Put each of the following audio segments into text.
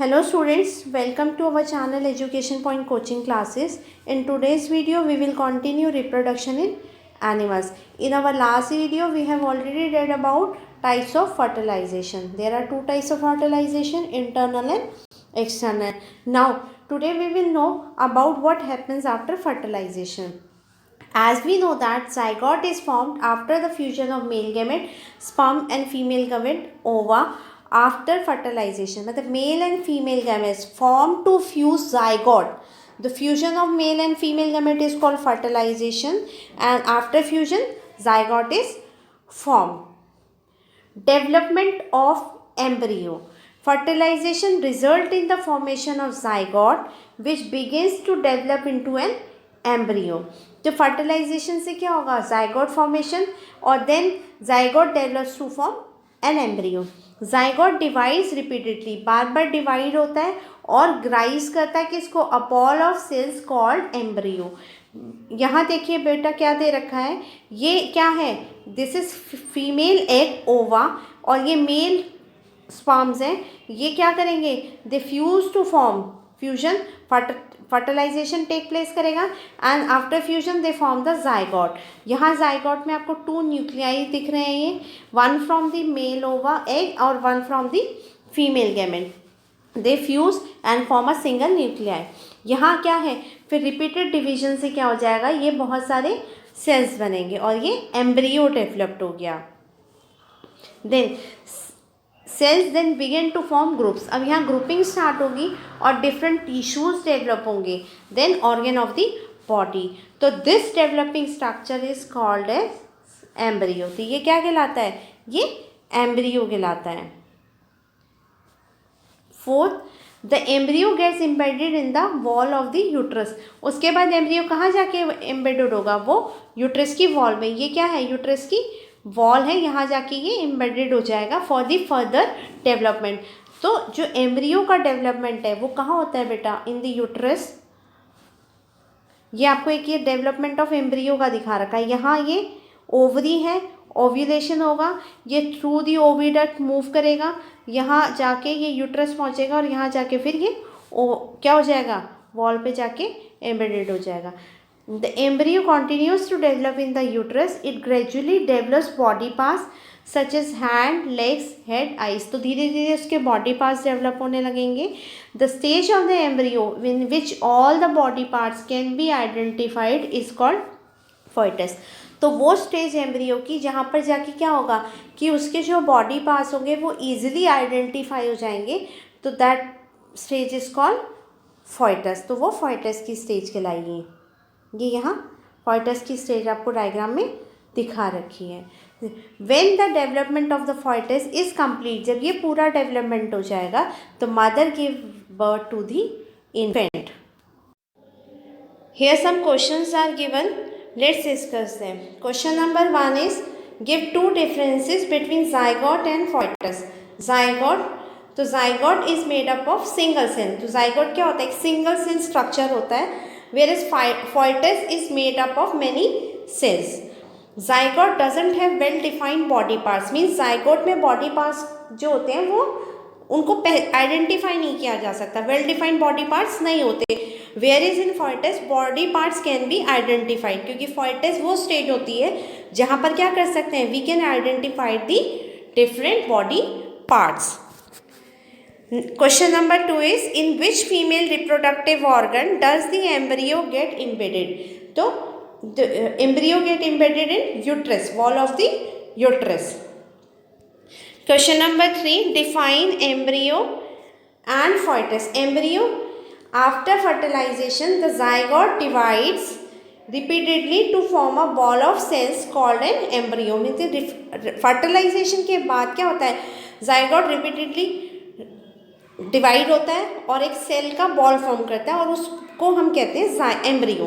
Hello students, welcome to our channel Education Point Coaching Classes. In today's video, we will continue reproduction in animals. In our last video, we have already read about types of fertilization. There are two types of fertilization, internal and external. Now, today we will know about what happens after fertilization. As we know that zygote is formed after the fusion of male gamete, sperm and female gamete, ova. After fertilization, मतलब male and female gametes form to fuse zygote. The fusion of male and female gamete is called fertilization, and after fusion, zygote is formed. Development of embryo. Fertilization results in the formation of zygote, which begins to develop into an embryo. तो fertilization से क्या होगा, zygote formation, और then zygote develops to form an embryo. Zygote divides repeatedly, बार बार divide होता है और ग्राइज करता है किसको, a ball of cells called embryo. यहाँ देखिए बेटा क्या दे रखा है, ये क्या है, दिस इज फीमेल एग ओवा और ये मेल स्पर्म्स हैं. ये क्या करेंगे, they fuse to form, fusion fertilization take place करेगा and after fusion they form the zygote. यहाँ जाइगोट में आपको टू न्यूक्लियाई दिख रहे हैं, ये one from the male ova egg और one from the female gamete. They fuse and form a single nuclei. यहाँ क्या है, फिर रिपीटेड डिवीजन से क्या हो जाएगा, ये बहुत सारे सेल्स बनेंगे और ये एम्ब्रियो डेवलप्ड हो गया. Then cells then begin to form groups. अब यहाँ ग्रुपिंग स्टार्ट होगी और डिफरेंट टिश्यूज डेवलप होंगे, then organ of the body. तो this developing structure is called as embryo. तो ये क्या कहलाता है, ये एम्ब्रियो कहलाता है. Fourth, the embryo gets embedded in the wall of the uterus. उसके बाद एम्ब्रियो कहाँ जाके एम्बेडेड होगा, वो यूट्रस की वॉल में. ये क्या है, यूट्रस की वॉल है, यहाँ जाके ये एम्बेडेड हो जाएगा फॉर द फर्दर डेवलपमेंट. तो जो एम्ब्रियो का डेवलपमेंट है वो कहाँ होता है बेटा, इन द यूट्रस. ये आपको एक ये डेवलपमेंट ऑफ एम्ब्रियो का दिखा रखा है. यहाँ ये ओवरी है, ओव्यूलेशन होगा, ये थ्रू दी ओविडक्ट मूव करेगा, यहाँ जाके ये यूट्रस पहुँचेगा और यहाँ जाके फिर ये क्या हो जाएगा, वॉल पे जाके एम्बेडेड हो जाएगा. The embryo continues to develop in the uterus. It gradually develops body parts such as hand, legs, head, eyes. तो धीरे धीरे उसके body parts develop होने लगेंगे. The stage of the embryo in which all the body parts can be identified is called fetus. तो वो stage embryo की जहाँ पर जाके क्या होगा कि उसके जो बॉडी पार्ट्स होंगे वो ईजिली आइडेंटिफाई हो जाएंगे. तो that stage is called fetus. तो वो fetus की स्टेज कहलाएगी. ये यहाँ fetus की स्टेज आपको डायग्राम में दिखा रखी है. When the development of the fetus is complete, जब ये पूरा डेवलपमेंट हो जाएगा तो mother give birth to the infant. Here some questions are given. Let's discuss them. Question number 1 is give two differences between zygote and fetus. Zygote, तो zygote is made up of single cell. तो zygote क्या होता है, एक single cell structure होता है, whereas fetus is made up of many cells. Zygote doesn't have well defined body parts. Means zygote में body parts जो होते हैं वो उनको आइडेंटिफाई नहीं किया जा सकता, वेल डिफाइंड बॉडी पार्ट्स नहीं होते. whereas in fetus body parts can be identified, क्योंकि fetus वो स्टेज होती है जहाँ पर क्या कर सकते हैं, we can identify the different body parts. Question number 2 is in which female reproductive organ does the embryo get embedded? तो the embryo get embedded in uterus, wall of the uterus. Question number 3, define embryo and fetus. Embryo, after fertilization the zygote divides repeatedly to form a ball of cells called an embryo. Means fertilization के बाद क्या होता है, zygote repeatedly divide होता है और एक cell का बॉल फॉर्म करता है और उसको हम कहते हैं एम्ब्रियो.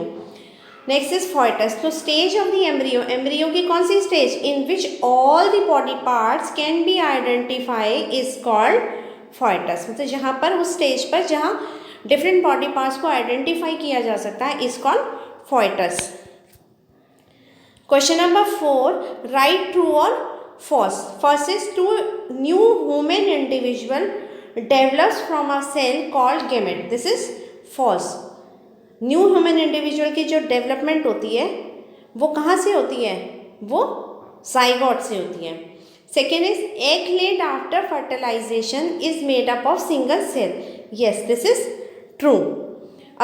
Next is fetus. तो stage of the embryo, embryo की कौन सी stage, in which all the body parts can be identify is called fetus. मतलब जहाँ पर उस स्टेज पर जहाँ डिफरेंट बॉडी पार्ट्स को आइडेंटिफाई किया जा सकता है is called fetus. Question number 4, right true और false. First is two new human individual develops from a cell called gamete. This is false. New human individual की जो डेवलपमेंट होती है वो कहाँ से होती है? वो जाइगोट से होती है. Second is egg laid after fertilization is made up of single cell. Yes, this is true.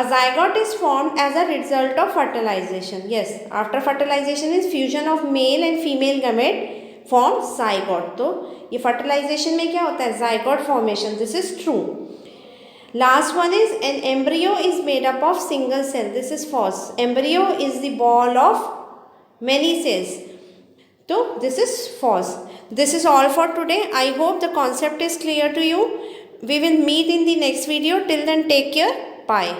A zygote is formed as a result of fertilization. Yes, after fertilization is fusion of male and female gamete form zygote. तो ये fertilization में क्या होता है? Zygote formation. This is true. Last one is an embryo is made up of single cell. This is false. Embryo is the ball of many cells. So this is false. This is all for today. I hope the concept is clear to you. We will meet in the next video. Till then, take care. Bye.